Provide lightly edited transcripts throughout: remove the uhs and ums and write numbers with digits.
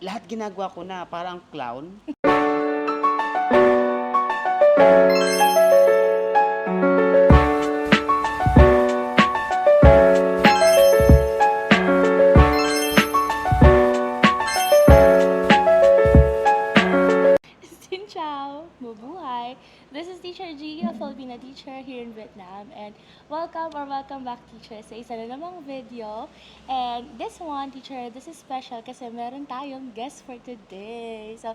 lahat ginagawa ko na, parang clown. Xin chào, mabuhay. This is Teacher G, a Filipina teacher here in Vietnam, and welcome back, teacher, sa isa na namang video. And this one, teacher, this is special kasi meron tayong guest for today. So,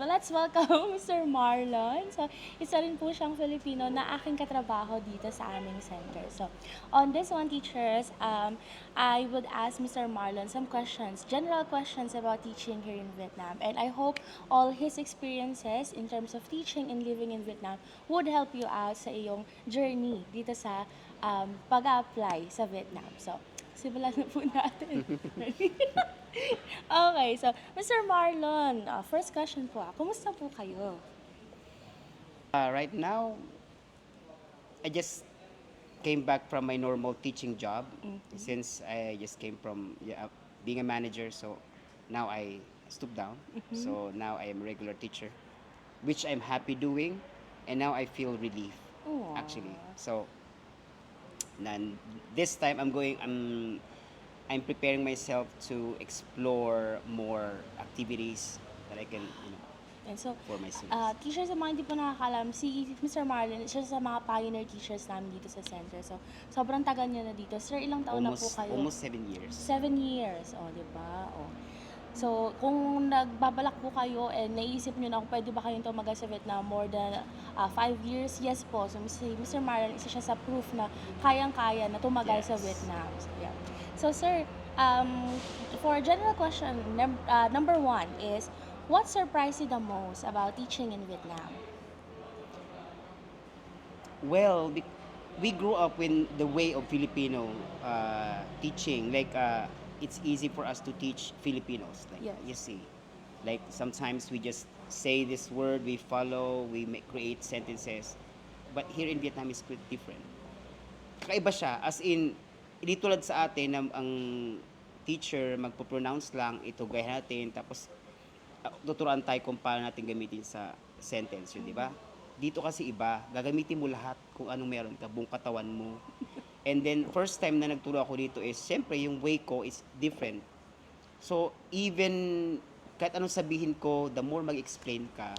let's welcome Mr. Marlon. So, isa rin po siyang Filipino na aking katrabaho dito sa aming center. So, on this one, teachers, I would ask Mr. Marlon some questions, general questions about teaching here in Vietnam. And I hope all his experiences in terms of teaching and living in Vietnam would help you out sa iyong journey dito sa pag-apply sa Vietnam. So, simulan na po natin. Okay, so Mr. Marlon, first question po, kumusta po kayo? Right now, I just came back from my normal teaching job since I just came from being a manager. So now I stooped down. So now I am a regular teacher, which I'm happy doing, and now I feel relief Aw. actually. So this time I'm preparing myself to explore more activities that I can, And so, for my students. teachers, sa mga hindi po nakakalam, si Mr. Marlon, isa sa mga pioneer teachers namin dito sa center. So, sobrang tagal niya na dito. Sir, ilang taon na po kayo? Almost 7 years. 7 years. O, di ba? O. So, kung nagbabalak po kayo and naisip nyo na kung pwede ba kayong tumagal sa Vietnam more than 5 years, yes po. So, Mr. Marlon, isa siya sa proof na kayang-kaya na tumagal sa Yes. Vietnam. So, yeah. So, sir, for general question, number 1 is, what surprised you the most about teaching in Vietnam? Well, we grew up in the way of Filipino teaching. Like, it's easy for us to teach Filipinos. Like, Yes. you see, like sometimes we just say this word, we follow, create sentences. But here in Vietnam, it's quite different. Kakaiba siya. As in, hindi tulad sa atin na ang teacher magpo-pronounce lang, ito gaya natin, tapos tuturuan tayo kung paano natin gamitin sa sentence yun, di ba? Dito kasi iba, gagamitin mo lahat kung anong meron ka, buong katawan mo. And then, first time na nagturo ako dito is, syempre, yung way ko is different. So, even, kahit anong sabihin ko, the more mag-explain ka,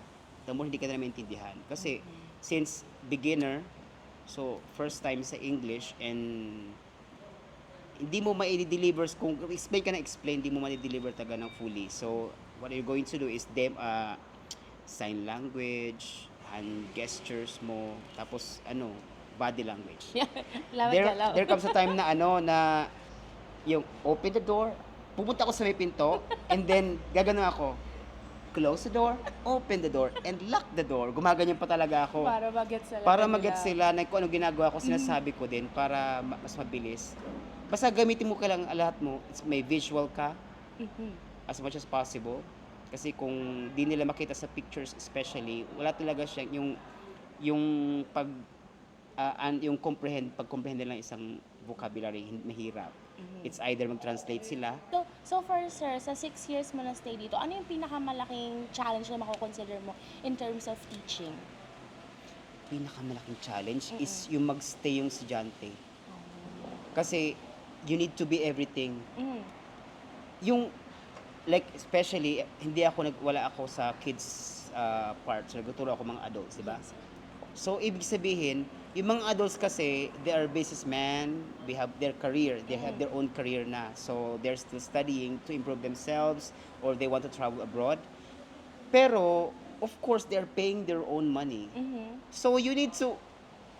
the more hindi ka na maintindihan. Kasi, since beginner, so, first time sa English, and hindi mo ma-deliver, kung explain ka na explain, hindi mo ma-deliver talaga ng fully. So, what you're going to do is sign language, hand gestures mo, tapos body language. There comes a time na na yung open the door, pupunta ako sa may pinto, and then gagano ako, close the door, open the door, and lock the door. Gumaganyan pa talaga ako. Para mag-get sila na kung anong ginagawa ko, sinasabi ko din para mas mabilis. Basta gamitin mo ka lang lahat mo, may visual ka, as much as possible. Kasi kung di nila makita sa pictures especially, wala talaga siya yung pag-comprehend nila isang vocabulary, mahirap. It's either mag-translate sila. So for sir, sa 6 years mo na stay dito, ano yung pinakamalaking challenge na mako-consider mo in terms of teaching? Pinakamalaking challenge is yung magstay yung estudyante. Kasi you need to be everything. Yung like especially wala ako sa kids part, so nagtuturo ako mga adults, di ba? So ibig sabihin, yung mga adults kasi they are businessmen, they have their career, they have their own career na. So they're still studying to improve themselves or they want to travel abroad. Pero of course they're paying their own money. So you need to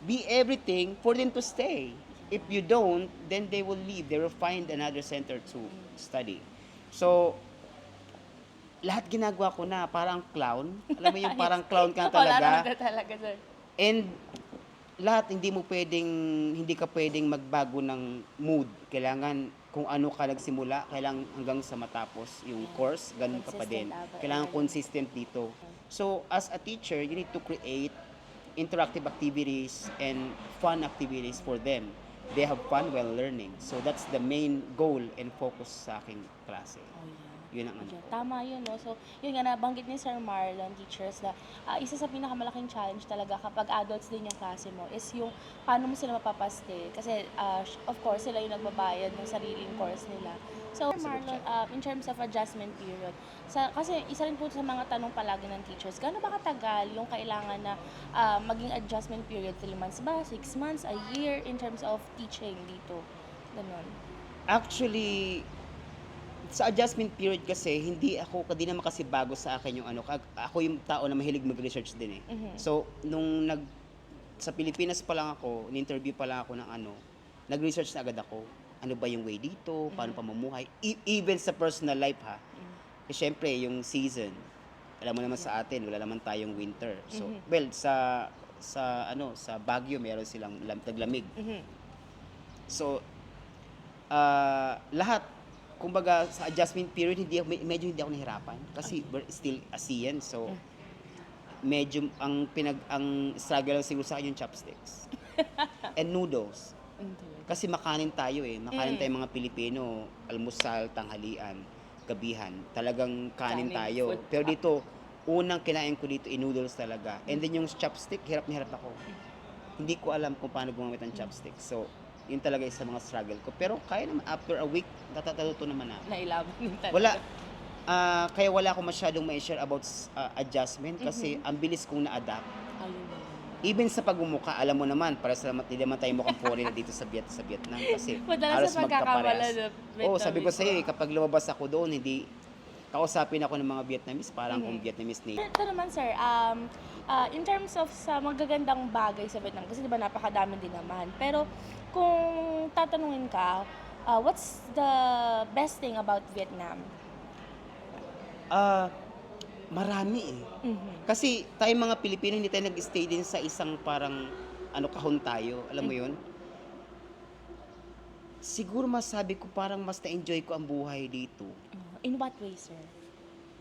be everything for them to stay. If you don't, then they will leave. They will find another center to study. So, lahat ginagawa ko na, parang clown. Alam mo yung parang clown ka Wala talaga. naman na talaga, sir. And lahat hindi ka pwedeng magbago ng mood. Kailangan kung ano ka nagsimula, kailangan hanggang sa matapos yung course, ganun ka pa din. Consistent Kailangan consistent dito. So, as a teacher, you need to create interactive activities and fun activities for them. They have fun while learning. So, that's the main goal and focus sa aking klase. Oh, yeah. Yun ang ano. Yeah, tama yun, no? So, yun nga, nabanggit ni Sir Marlon, teachers, na isa sa pinakamalaking challenge talaga kapag adults din yung klase mo is yung paano mo sila mapapaste. Kasi, of course, sila yung nagbabayad ng sariling course nila. So, Sir Marlon, in terms of adjustment period, kasi isa rin po sa mga tanong palagi ng teachers, gaano ba katagal yung kailangan na maging adjustment period? 3 months ba? 6 months? A year? In terms of teaching dito? Ganon. Actually, sa adjustment period kasi, di naman kasi bago sa akin yung ano, ako yung tao na mahilig mag-research din eh. Mhm. So, sa Pilipinas pa lang ako, in-interview pa lang ako ng ano, nag-research na agad ako. Ano ba yung way dito, paano pamumuhay, even sa personal life ha. Eh, syempre, yung season, alam mo naman sa atin, wala naman tayong winter. So, well, sa Baguio, meron silang taglamig. Mhm. So, lahat, kumbaga sa adjustment period, medyo hindi ako nahirapan kasi we're still ASEAN. So, medyo ang struggle lang siguro sa akin yung chopsticks and noodles. Kasi makanin tayo eh. Makanin tayo mga Pilipino, almusal, tanghalian, gabihan. Talagang kanin Kanin, tayo. food. Pero dito, unang kinain ko dito, noodles talaga. And then yung chopstick, hirap na hirap ako. Hindi ko alam kung paano gumamit ng chopstick. So, yun talaga isa sa mga struggle ko. Pero kaya naman, after a week, natatuto naman ako. Nailaban din talaga. Wala, kaya wala ako masyadong ma-share about adjustment kasi ang bilis kong na-adapt. Ayun na. Even sa pagmumukha, alam mo naman, para sa hindi naman tayo mukhang foreigner dito sa Vietnam kasi Madalas halos sa pagkakamala magkaparehas. na Oo, sabi ko sa iyo, kapag lumabas ako doon, hindi kausapin ako ng mga Vietnamese, parang kung Vietnamese native. Ito naman sir, in terms of sa magagandang bagay sa Vietnam, kasi di ba napakadami din naman, pero kung tatanungin ka, what's the best thing about Vietnam? Marami eh. Kasi tayo mga Pilipino, hindi tayo nag-stay din sa isang parang kahon tayo. Alam mo yun? Siguro masabi ko parang mas na-enjoy ko ang buhay dito. In what way, sir?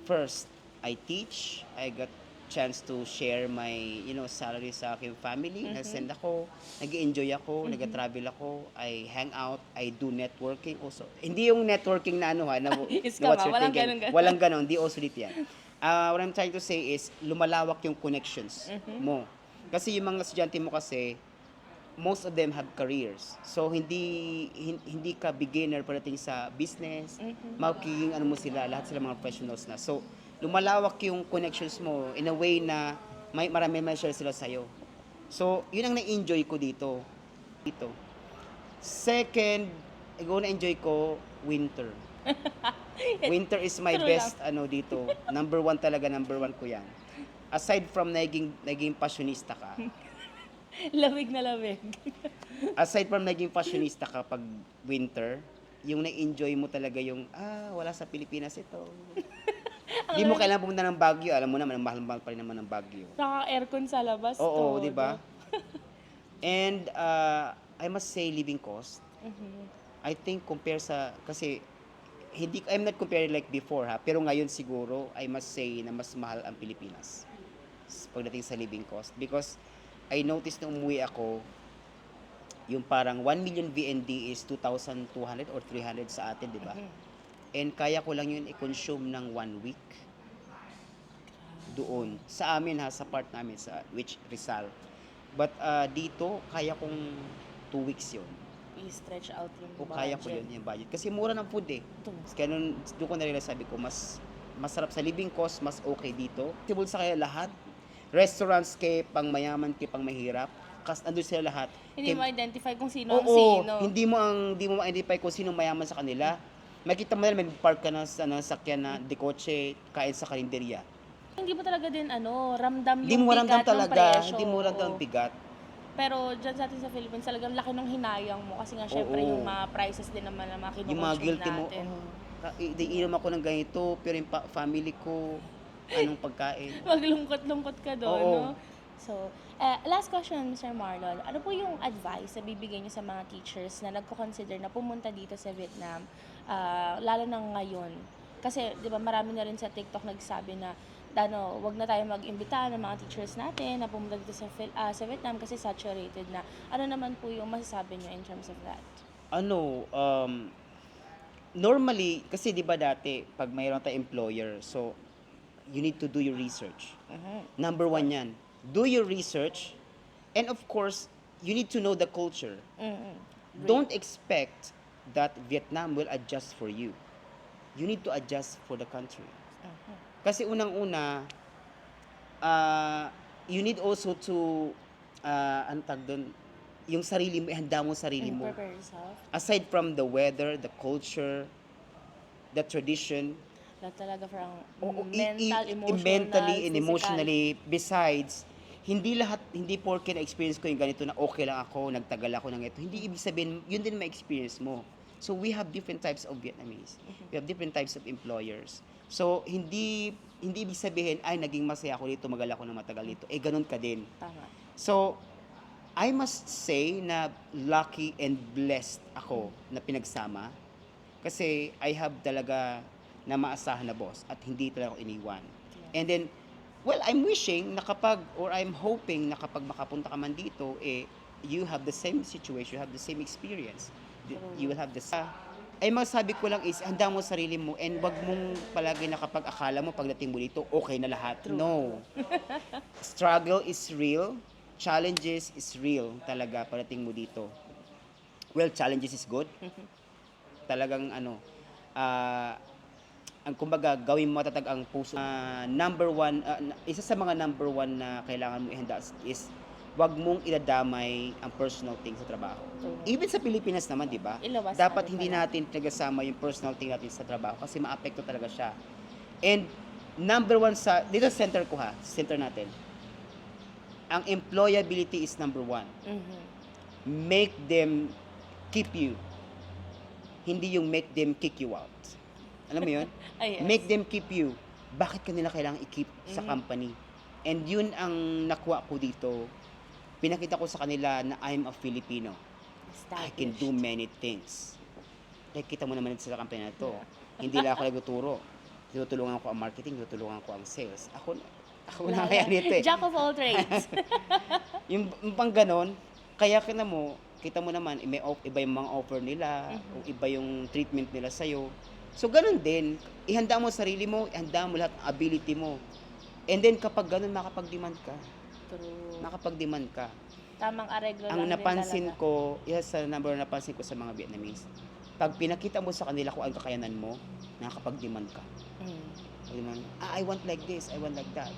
First, I teach. I got chance to share my, salary sa aking family. Nag-send ako, nag-enjoy ako, nag-travel ako, I hang out, I do networking also. Hindi yung networking na na Scam, what you're walang thinking. ganun-ganun. Walang ganon, di also dito yan. What I'm trying to say is, lumalawak yung connections mo. Kasi yung mga estudyante mo kasi, most of them have careers. So, hindi ka beginner pagdating sa business. Magiging mo sila, lahat sila mga professionals na. So, lumalawak yung connections mo in a way na marami may share sila sa'yo. So, yun ang na-enjoy ko dito. Second, na-enjoy ko, winter. Winter is my True best dito. Number one ko yan. Aside from naging passionista ka, Lamig na lamig. aside from naging fashionista ka pag winter, yung na-enjoy mo talaga yung, wala sa Pilipinas ito. Hindi mo kailangan pumunta ng Baguio. Alam mo naman, mahal-mahal pa rin naman ng Baguio. Naka-aircon sa labas. Oo, todo. di ba? And I must say, living cost, I think kasi I'm not comparing like before ha, pero ngayon siguro, I must say na mas mahal ang Pilipinas pagdating sa living cost. Because I noticed na umuwi ako, yung parang 1 million VND is 2,200 or 300 sa atin, di ba? And kaya ko lang yun i-consume ng 1 week doon. Sa amin sa part namin, which Rizal. But dito, kaya kong 2 weeks yun. I-stretch out yung O kaya ko yun, yung budget. Kasi mura ng food eh. Kaya doon ko na-realize, sabi ko, mas masarap sa living cost, mas okay dito. Possible sa kaya lahat. Restaurants kay pang mayaman, kay pang mahirap. Kasi andun sila lahat. Hindi ma-identify kung sino ang Oo, sino. hindi mo ma-identify kung sino mayaman sa kanila. Makita mo na may park ka na sa sakyan na de kotse, kain sa karinderya. Hindi mo talaga din ramdam Hindi yung mo ramdam bigat ng talaga, presyo. hindi mo ramdam ang Oo. bigat. Pero dyan sa atin sa Philippines, talagang laki ng hinayang mo. Kasi nga, syempre, Oo. yung mga prices din naman na mga Yung mga kinukonsume guilty mo, natin. iinom ako ng ganito, pero yung family ko, anong pagkain? Maglungkot-lungkot ka doon, Oo. no? So, last question, Sir Marlon. Ano po yung advice na bibigay niyo sa mga teachers na nagko-consider na pumunta dito sa Vietnam, lalo na ngayon? Kasi, di ba, marami na rin sa TikTok nagsabi na, wag na tayo mag-imbita ng mga teachers natin na pumunta dito sa Vietnam kasi saturated na. Ano naman po yung masasabi niyo in terms of that? normally, kasi di ba dati, pag mayroon tayong employer, so, you need to do your research. Number one yan. Do your research, and of course, you need to know the culture. Don't expect that Vietnam will adjust for you. You need to adjust for the country. Kasi unang-una, you need also to, ano tag doon, yung sarili mo, ihanda mo sarili mo. Prepare yourself. Aside from the weather, the culture, the tradition, Lahat talaga from mental, mental, emotional, mentally and physical. emotionally. Besides, hindi porke na-experience ko yung ganito na okay lang ako, nagtagal ako ng ito. Hindi ibig sabihin, yun din ma-experience mo. So, we have different types of Vietnamese. We have different types of employers. So, hindi ibig sabihin, ay, naging masaya ako dito, magal ako ng matagal dito. Eh, ganun ka din. Tama. So, I must say na lucky and blessed ako na pinagsama. Kasi I have talaga na maasahan na boss at hindi talaga ako iniwan. And then, well, I'm wishing na kapag, or I'm hoping na kapag makapunta ka man dito, eh, you have the same situation, you have the same experience. You will have the same. Ay masabi ko lang is, handa mo sarili mo and wag mong palagi na kapag akala mo pagdating mo dito, okay na lahat. No. Struggle is real. Challenges is real talaga pagdating mo dito. Well, challenges is good. Talagang ano, ang kumbaga gawin mo matatag ang puso. Number one, isa sa mga number one na kailangan mo ihanda is wag mong idadamay ang personal thing sa trabaho. Even sa Pilipinas naman, di ba? Iluwas Dapat natin hindi pala. natin nagasama yung personal thing natin sa trabaho kasi maapekto talaga siya. And number one dito sa center ko ha, center natin, ang employability is number one. Make them keep you. Hindi yung make them kick you out. Alam mo yun? Yes. Make them keep you. Bakit ka nila kailangang i-keep sa company? And yun ang nakuha ko dito. Pinakita ko sa kanila na I'm a Filipino. I can do many things. Kita mo naman sa company na to. Hindi lang ako nagtuturo. Tinutulungan ko ang marketing, tinutulungan ko ang sales. Ako na kaya nito eh. Jack of all trades. Yung pang ganon, kaya kita mo naman, iba yung mga offer nila, o iba yung treatment nila sa'yo. So, ganon din. Ihanda mo sarili mo, ihanda mo lahat ng ability mo. And then, kapag ganon, makapag-demand ka. True. Makapag-demand ka. Tamang areglo lang Ang din napansin talaga. ko, sa number na napansin ko sa mga Vietnamese, pag pinakita mo sa kanila kung ang kakayanan mo, nakakapag-demand ka. I want like this, I want like that.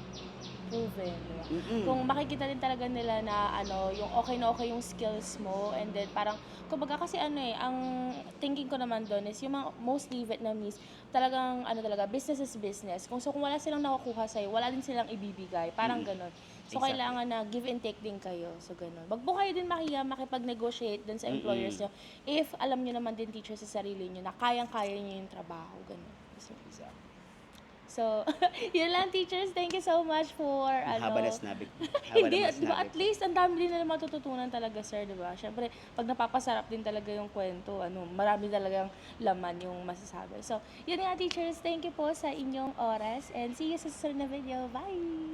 Proven. Diba? Mm-mm. Kung makikita din talaga nila na yung okay na okay yung skills mo and then parang kumbaga kasi ang thinking ko naman doon is yung mga mostly Vietnamese talagang talaga business is business. Kung wala silang nakukuha sa'yo, wala din silang ibibigay. Parang ganun. So, Exactly. kailangan na give and take din kayo. So, ganun. Wag po kayo din makipag-negotiate din sa employers nyo if alam nyo naman din teacher sa sarili nyo na kayang-kaya nyo yung trabaho. Ganun. So, yun lang teachers. Thank you so much for Haba na sinabi ko. Hindi, di ba at least ang dami din na matututunan talaga sir, di ba? Syempre, pag napapasarap din talaga yung kwento, marami talagang laman yung masasabi. So, yun nga teachers, thank you po sa inyong oras and see you sa susunod na video. Bye!